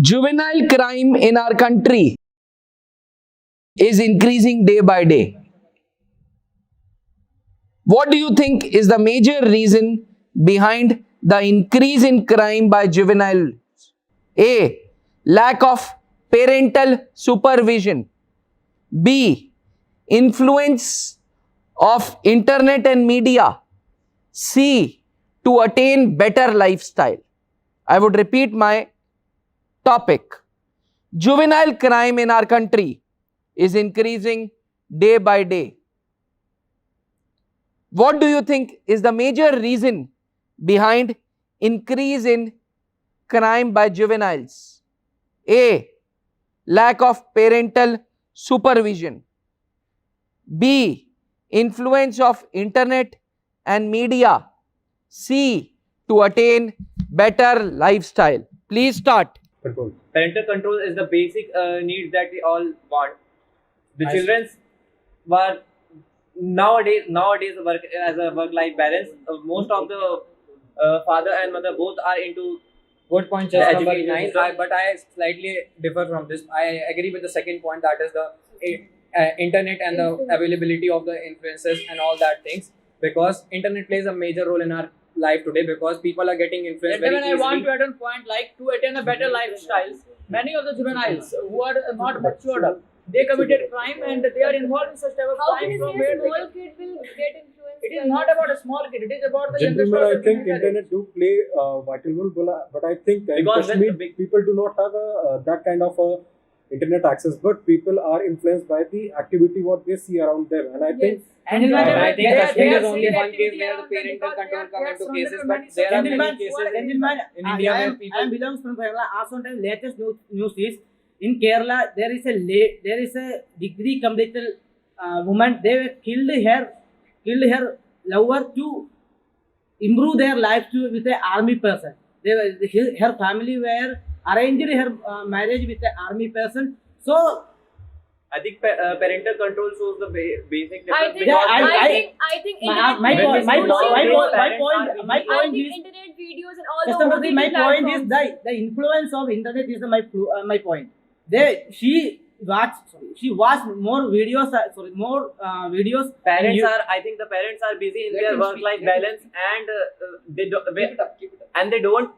Juvenile crime in our country is increasing day by day. What do you think is the major reason behind the increase in crime by juveniles? A. Lack of parental supervision. B. Influence of internet and media. C. To attain better lifestyle. I would repeat my topic. Juvenile crime in our country is increasing day by day. What do you think is the major reason behind increase in crime by juveniles? A. Lack of parental supervision. B. Influence of internet and media. C. To attain better lifestyle. Please start. Control. Parental control is the basic need that we all want. The children's were nowadays work as a work-life balance. Most of the father and mother both are into Good point, The just number education 9. system. But I slightly differ from this. I agree with the second point, that is the internet and the availability of the influences and all that things. Because internet plays a major role in our life today, because people are getting influenced very Gentlemen, I easily. want to add on point, like to attain a better lifestyle. Many of the juveniles who are not matured up, they committed crime and they are involved in such type of How crime can from you say where a small kid will get influenced? it is by not this? about a small kid, it is about the youngest Gentlemen, I person think in their age. internet do play a vital role, but I think in Because when Kashmir the big- people do not have that kind of internet access, but people are influenced by the activity what they see around them, and I think And And I think they are- Kashmir they is are only seeing one case activity where the around them parental because control they come are into surrounded cases, by but many there are such many gentlemen, cases gentlemen, in India I where am people belongs from Kerala. As on time latest news is in Kerala there is a degree completed woman. They killed her lover to improve their life with an army person. Her family were arranged her marriage with an army person. So I think parental control shows the basic I difference. think, because I think my internet point videos- my I point think is, internet videos and all just the number OTT three, my point is platforms. the influence of internet is my point. She watched more videos. Videos. parents are, I think the parents are busy in their work-life balance, and they don't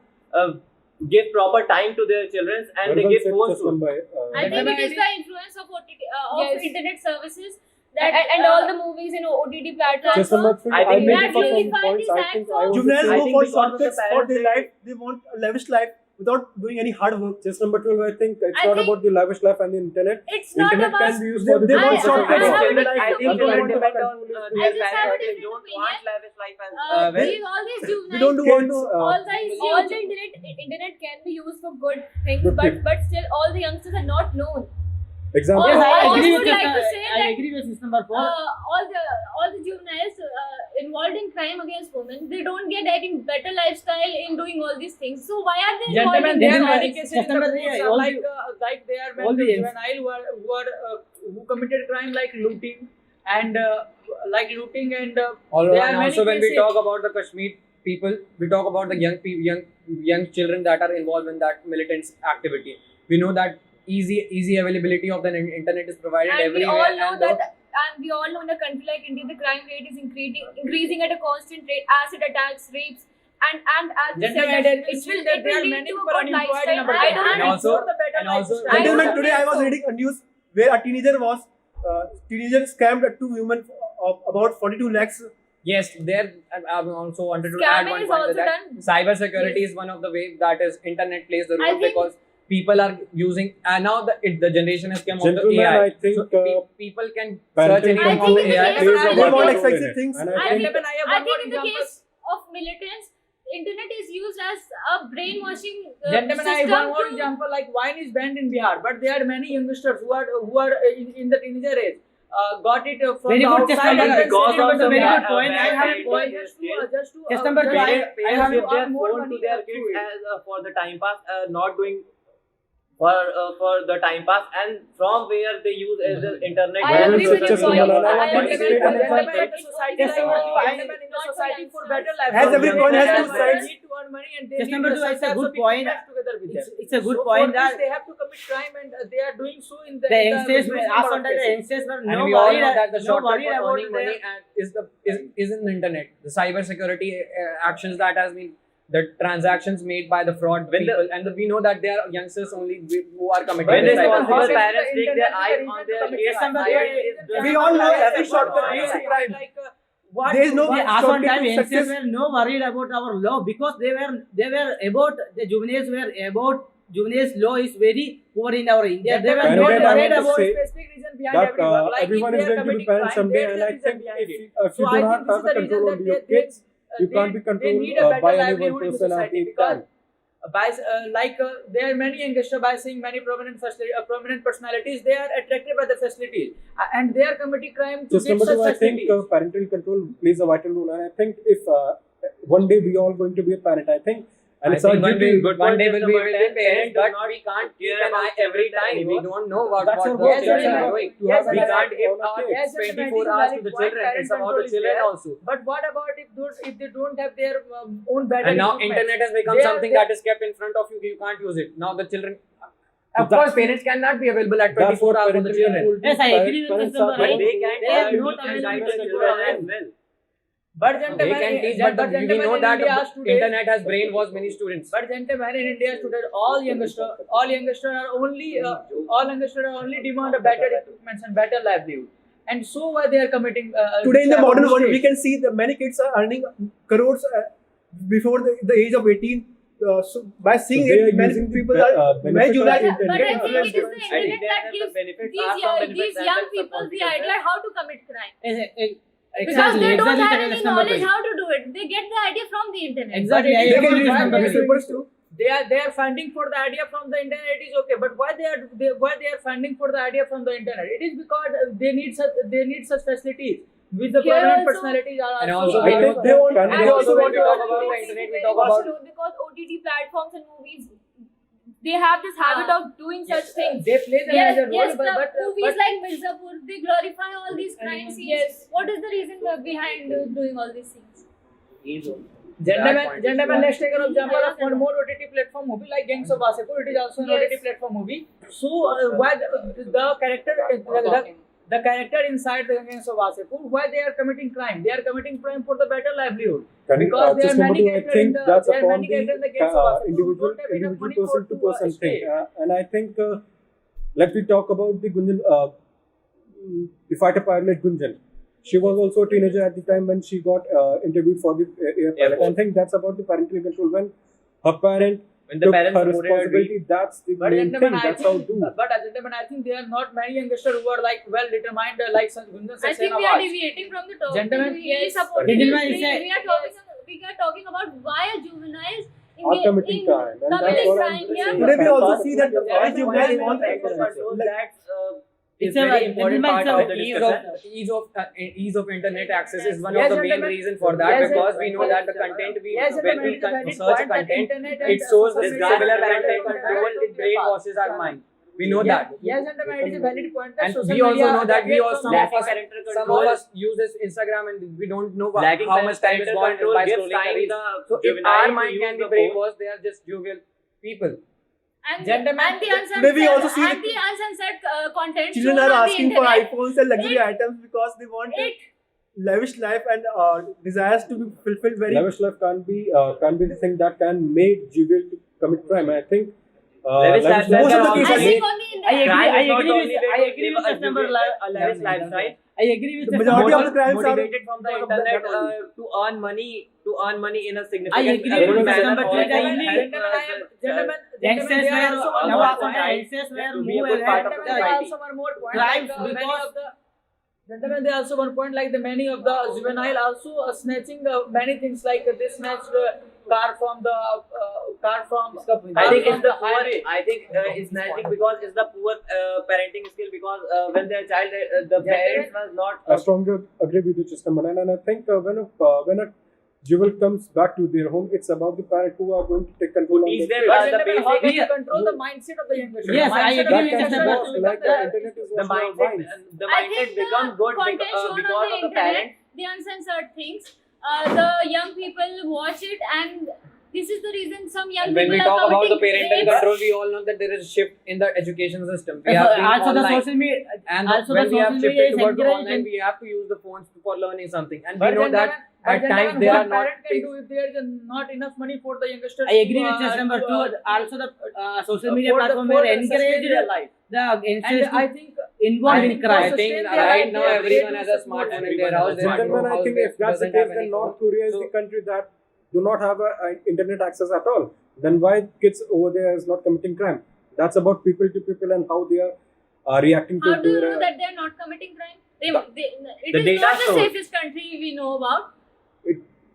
give proper time to their children, and they well give said, phones just to. number, I think it is the influence of OTT, Yes. of internet services that and all the movies in OTT platforms. just number 3. I I think may that differ really from finds points. I that think so- I want to Juveniles I say go think for because of the shortcuts for parents, their they- life. They want a lavish life without doing any hard work. just number 12. I think it's I not think- about the lavish life and the internet. It's not Internet about. can be used for the They want different shortcuts. purposes. I have a Children, I different think children opinion. depend on I their just have a parents. They different don't opinion. want lavish life as well. All these juveniles, We don't do Kids, all the internet can be used for good things, Good but things. but still all the youngsters are not known. Example. Yes, I I agree just with would like to say I that, agree with this number 4. all the juveniles involved in crime against women, they don't get any better lifestyle in doing all these things. So why are they involved Gentlemen, in there this are all many these cases things? in the courts, like there are all many the juvenile who committed crime like looting and All there right, are many also when we cases. talk about the Kashmir people, we talk about the young children that are involved in that militant activity. We know that easy availability of the internet is provided And we everywhere. all know and that, and we all know in a country like India, the crime rate is increasing at a constant rate. Acid attacks, rapes, and as you Gentlemen, said, there it is will that there are lead many to a people good unemployed in lifestyle. our I country. don't And also- for the better and also- lifestyle. I don't Gentlemen, today I think was so. reading a news where a teenager scammed 2 women of about 42 lakhs. Yes, there I also wanted to Scamming add one is point also to that. done. Cyber security is one of the ways that is internet plays the I role, think- because people are using, and now the generation has come of the Gentlemen, AI. I think, so people can parental search anything control on the is AI. the plays a I They vital want role in expensive it. things. And I I think Gentlemen, I have I one think more in the example. case of militants, internet is used as a brainwashing Gentlemen, I have system one more to- example. Like wine is banned in Bihar, but there are many youngsters who are in the teenager age. Got it from Very the good, outside. Chester, and because then of sell it. some very good bad- point. bad I have a parental point. Just to Just number two, I Parents have give to their earn more phone money to their through kids it. as for the time pass, not doing for the time pass, and from where they use as the internet. I agree with you, Just point. Malala, I what agree is with it? you. Gentlemen in the It's society, not like, for gentlemen in the not for society for youngsters. better life. As every coin has two They sides. need to earn money and they Just need number two, some it's a types good of people point. together with them. It's a good So point for this, that they have to commit crime and they are doing so in the the in youngsters, huge as number on of that the cases. youngsters were And no we all worried, know that the no shortcut worried for about earning money their is in the internet. The cyber security actions that has been, the transactions made by the fraud When people, and we know that there are youngsters only who are committing When this type of responsible things. parents take their eyes on their kids, We all know every shortcut leads to crime. What There is no what- as on shortcut time to youngsters success. were no worried about our law because they were about the juveniles were about juveniles law is very poor in our India. They were Can not I get worried to about say specific reason behind that everyone. Like everyone if is they are going to be committing parents crime, someday, there is and a I reason think behind it. if you So do I not think this have is a the reason control that on your they kids, you can't be they need a controlled better by any one livelihood in the person at society the because time. there are many youngsters by seeing many prominent personalities, they are attracted by the facilities and they are committing crime to Just get number such two, I think facilities. parental control plays a vital role, and I think if one day we all going to be a parent, I think, and I it's our think one duty. day, one day will be Number 10, parents, but not we can't keep care an eye about every children time. We anymore. don't know what That's the your work, children that's are your doing. To have We an can't eye give on our our kids. Yes, and 24 the hours to the point, children. It's parent about control the is children there. also. But what about if they don't have their own better And now equipment? internet has become They are- something they- that is kept in front of you. You can't use it. Now the children. Of That's- course, parents cannot be available at That's 24 what hours for the parental children. control do. Yes, I agree with Parents this number are But the eight. they ones can who They are teach not and available guide the to children children. as well. But They gentlemen, can teach, but we gentlemen know in that India the today, internet has brainwashed many students. But gentlemen, in India today, all youngsters are only demand a better equipment and better livelihood, and so why they are committing. Today in the modern world, we mistakes. can see that many kids are earning crores before the age of 18. So by seeing So they are it, many using the people be- are benefit many of juveniles internet. But I think it is the I internet think that the gives benefits are some benefits these and young then some people the consequences. idea how to commit crime. Because Exactly, they don't exactly. have That's any number knowledge two. how to do it. They get the idea from the internet. Exactly, But I it is They can agree use with why number they two. newspapers too. they are funding for the idea from the internet. It is okay, but why they are funding for the idea from the internet? It is because they need such facilities with the Here prominent also- personalities are And also. also we I know think they want- can and we also also when we talk also about the very, internet, we very talk about slow because OTT platforms and movies, they have this habit of doing such things. They play the Yes, major role, yes, the but movies like Mirzapur, they glorify all these crime scenes. Yes. What is the reason behind doing all these things? Gentlemen, let's take an example of one more OTT platform movie like Gangs of Wasseypur. It is also an Yes. OTT platform movie. So, why the character inside the Gangs of Wasseypur, why they are committing crime? They are committing crime for the better livelihood. Can we, Because there are just number many two, I characters think in the that's there are upon many characters in the Gangs of the Wasseypur who individual don't have enough money person to for person stay. thing. And I think let me talk about the Gunjan, the fighter pilot Gunjan. She was also a teenager at the time when she got interviewed for the air pilot. Airport. I think that's about the parental control. When her parent When the took parents her supported her responsibility, that's the But main gentlemen, thing. That's how do. gentlemen, I think there are not many youngsters who are like well determined like Gunjan I think Saxena we are was. deviating from the topic. Gentlemen, we yes. support Gentlemen, we, it's a- we are talking about why are juveniles Are committing crime, and that's committing what crime I'm here. saying. Today we also see that That's all the juveniles point. want that It's is a very important gentlemen, part it's of a the ease discussion. of ease of internet access is one Yes, of the main gentlemen. reason for that, Yes, because we know yes, that the content we Yes, when gentlemen, we it is a valid search point that content, internet and it shows social this media similar are content very control, important it brainwashes our mind. We know that. Yes, gentlemen, it is a valid point that And social we also media know that we get also from some Lacking of us parental some control. of us use this Instagram and we don't know Lacking how much time is parental gone control by gives scrolling the time reels. the So if juvenile our to mind use can be the phone. brainwashed, they are just jovial people. And Gentlemen, and the uncensored, today we also see and the uncensored content Children shown are on the asking for internet. iPhones and luxury items because they want a It lavish life and desires to be fulfilled very. Lavish life can't be the thing that can make juvenile to commit crime. I think Lavish lavish lifestyle most of the can cases- I also think on the I internet. agree. Crime is not with- only way I to agree live with a this number. a lavish lifestyle. I agree with The this majority number. of the crimes are Motivated from the internet to earn money in a significant I agree with manner. number or three, can daily- help, Youngsters there are were also one now more after point. the youngsters were to be a more good part ahead of of the There are society. also one more point. Crimes like, many because- of the gentlemen, there are also one point like the many of the juvenile also snatching many things like they snatched car from the I think it's the poor. I think it's snatching because it's the poor parenting skill, because when their child the parents was not I strongly agree with you, Chester Manan, and I think when a jewel comes back to their home, it's about the parent who are going to take control on Teach the them kids. But the gentlemen, how can basic. you control the mindset of the youngster? Yes, I Mindset of agree the with youngster that, has but to Like become the the- internet is The also our mindset, minds. the I mindset think becomes the good content because shown because on the of the internet, parent. the uncensored things, the young people watch it, and this is the reason some young And when we people talk are about the committing parental rapes. control, we all know that there is a shift in the education system. We have been Also the online. social media, And also when the we have social media shifted is towards the encouraging. online, we have to use the phones for learning something. And But we know that gentlemen, at times there what are not. parent can do if there is not enough money for the youngsters? I agree to, with this number to, two. Also the social media for the- platform for were the sustain encouraged their life. the youngsters And I to think involve in I crime. think sustain their right life, now they everyone do has a support smartphone in everyone their house. has a There are no Gentlemen, I house think that if that's the doesn't have case, any then phone. North Korea is So- the country that do not have a internet access at all. Then why kids over there is not committing crime? That's about people to people and how they are reacting to How do you their. know that they are not committing crime? It The is data not the shows. safest country we know about.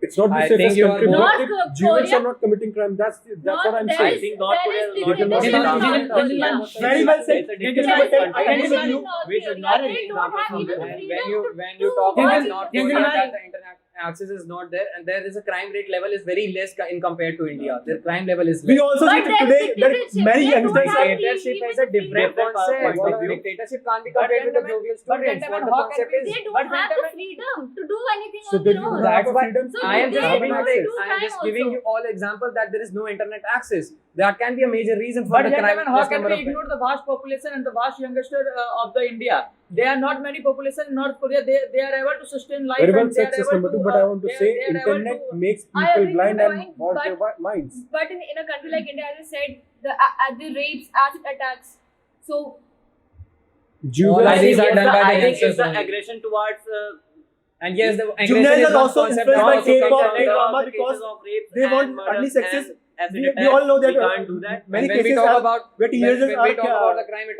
It's not the I safest think you are country. more- but North jewels Korea- are not committing crime. That's what I'm there saying. is- I think North there Korea is is not dictatorship in Gentlemen, North Korea. Very well said. It's a There is dictatorship Gentlemen, I country. agree with dictatorship you. in North We should Korea. not They take don't have example even from the them. freedom When you to talk watch about it. North Korea, Gentlemen, that the internet access is not there, and there is a crime rate level is very less in compared to India. Their crime level is We less. also But see there is today that dictatorship. many They don't youngsters have Dictatorship even is a the different freedom. concept. Point of view. Dictatorship can't be compared with the gentlemen, jovial but students. gentlemen, What the how can concept we- is. They don't But have the gentlemen- freedom to do anything So on they their do own. not have That's a why freedom. So I am they just giving do you do I am crime just giving also. you all examples that there is no internet access. That can be a major reason for But the crime. gentlemen, how plus can number we of ignore the vast population and the vast youngster of the India? There are not many population in North Korea. They are able to sustain life. Very well and they said, are Sister able Madhu, to, but I want to they are- say they are able internet to- makes I people agree with blind the and point, watch but- their minds. But in a country like India, as I said, the rapes, acid attacks. So Jewels All I these think are it's done the- by the I think youngsters it's the only. aggression towards And yes, the Juveniles aggression is are one also concept influenced that by also K-pop, comes from the- K-drama, the because cases of rapes they and want murders early success. and acid We attacks. all know that We can't do that. many And when we cases talk are about where when teenagers we talk are about the crime, it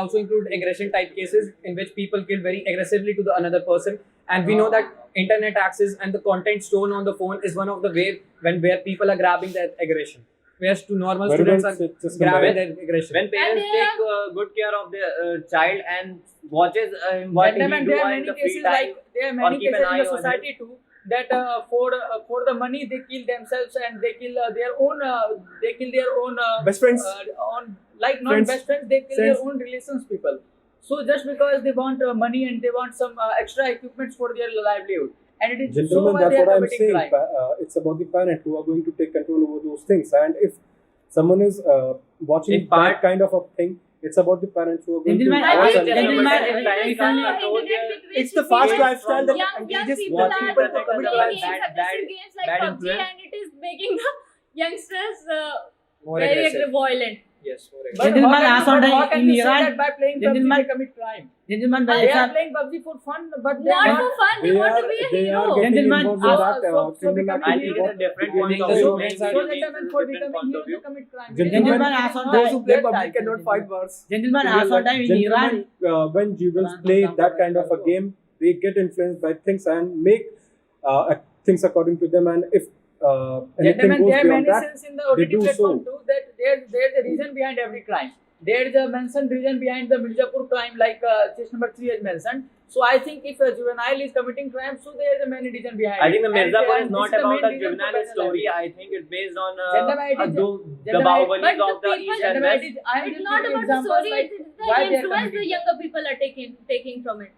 also include aggression type cases in which people kill very aggressively to the another person. And we know that internet access and the content shown on the phone is one of the way where people are grabbing that aggression. Whereas to normal Very students well are said, Sister grabbing Madhu. their aggression. When parents they take good care of their child and watches what he Gentlemen, do there are in many the free cases time, like there are or many keep an cases in eye the on society too that for the money they kill themselves and they kill their own best friends. on like not Friends. best friends, they kill Friends. their own relations people. So just because they want money and they want some extra equipments for their livelihood, and it is so Gentlemen, why that's they are what I'm committing saying. crime. It's about the parent who are going to take control over those things. And if someone is watching In part- that kind of a thing, it's about the parents who are going Gentlemen, to I watch think and it is gentlemen, it is parents the can't internet control their- with which It's the fast people- lifestyle that young engages people watching are people to commit playing bad- games, bad- aggressive games like bad PUBG, influence. and it is making the youngsters More very aggressive. violent. Yes, more aggressive. But Gentlemen, how can also you- but how in can you say Iran- that by playing PUBG gentlemen- they commit crime? Gentlemen, by They are example, playing PUBG for fun, but they Not are for fun, they want to be a they hero. are getting Gentlemen, involved in that so criminal becoming I activity. think it's a different I point think of the view. students are- So gentlemen, for Different becoming point of hero, view. they commit crime. Gentlemen, also Those who play That PUBG type, cannot fight wars. gentlemen, also time in Iran, When juveniles play that kind of a game, they get influenced by things and make things according to them. And if anything Gentlemen, goes there are beyond many that, sins in the they OTT do platform so. too that there's a reason behind every crime. There is a mentioned reason behind the Mirzapur crime, like case number 3 has mentioned. So I think if a juvenile is committing crime, so there is a many reason behind I think the it. And Mirzapur this is not the about main a reason for juvenile better story. life. I think it's based on Gentlemen, it is- the gentlemen, Bahubalis but the of the people- East and Gentlemen, West. I am It's just not giving about the examples story, like it is why the they are influence the committing. younger people are taking from it.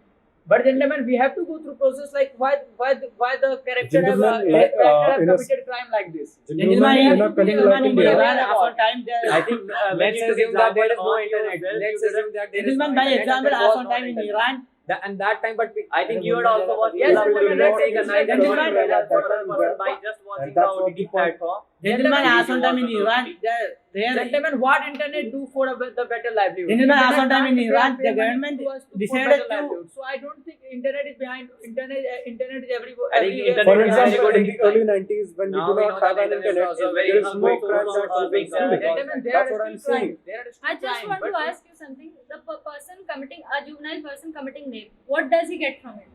But gentlemen, we have to go through process like why the character have Gentlemen, like, in a- committed crime like this. gentlemen, in a country gentlemen like in India, Iran, also time I there. think when Let's you took assume that there is example no on internet. yourself, Let's you assume that there is no Gentlemen, by internet. example, There was also no time in internet. Iran, And that time, but I think you would also watch Yes, Mirzapur. gentlemen, You let's take a take night gentlemen, and gentlemen, person by just watching and the that's what OTT the point- platform. gentlemen, Gentlemen, also time in Iran, there, Gentlemen, what internet do for the better livelihood? Gentlemen, Internet also time in can't Iran, pay the money government to us for decided better to- livelihood. So I don't think internet is behind. Internet is everywhere. I think everywhere. internet For is very example, good in the early 90s, when we Now do we not know have that an internet is internet, also very there is no harmful crime for that all will be things. solved. Gentlemen, there That's are what I'm still saying. crime. There are still I just crime, want to but ask you something. The person committing a juvenile person committing rape, what does he get from it?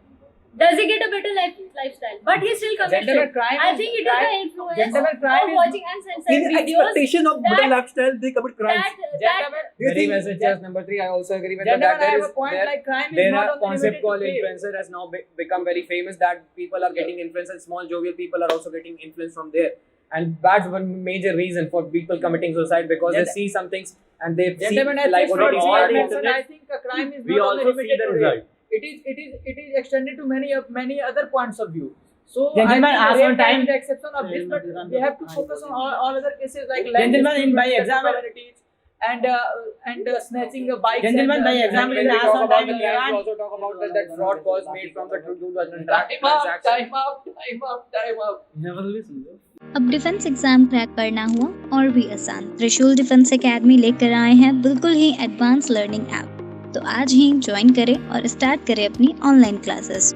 Does he get a better lifestyle? But he still commits Gentlemen, it. crime I is- think it is the crime- influence gentlemen, crime of is- watching and In censored videos. expectation of better that- lifestyle, they commit crimes. That Gentlemen, Do you Very think well said, just number 3. I also agree with gentlemen, that. I There have is a point there, like crime is there not are only concept limited called to fame. influencer has now become very famous, that people are getting influence, and small jovial people are also getting influence from there. And that's one major reason for people committing suicide, because they see some things and they Gentlemen, see as like Chris what not is all Roberts the mentioned, internet, I think a crime is we not only also see limited the to result. rape. It is extended to many other points of view. So Gentlemen, I ask think one rape can time. be the exception of this, but we have to focus on all other cases like Gentlemen, in by example- and snatching a bike. Gentlemen, by example, when we ask talk one about time the in crimes, Iran. we also talk about that fraud calls made from the Time up. अब defence exam crack करना हुआ और भी आसान। त्रिशूल defence academy लेकर आए हैं बिल्कुल ही एडवांस लर्निंग ऐप। तो आज ही ज्वाइन करें और स्टार्ट करें अपनी ऑनलाइन क्लासेस।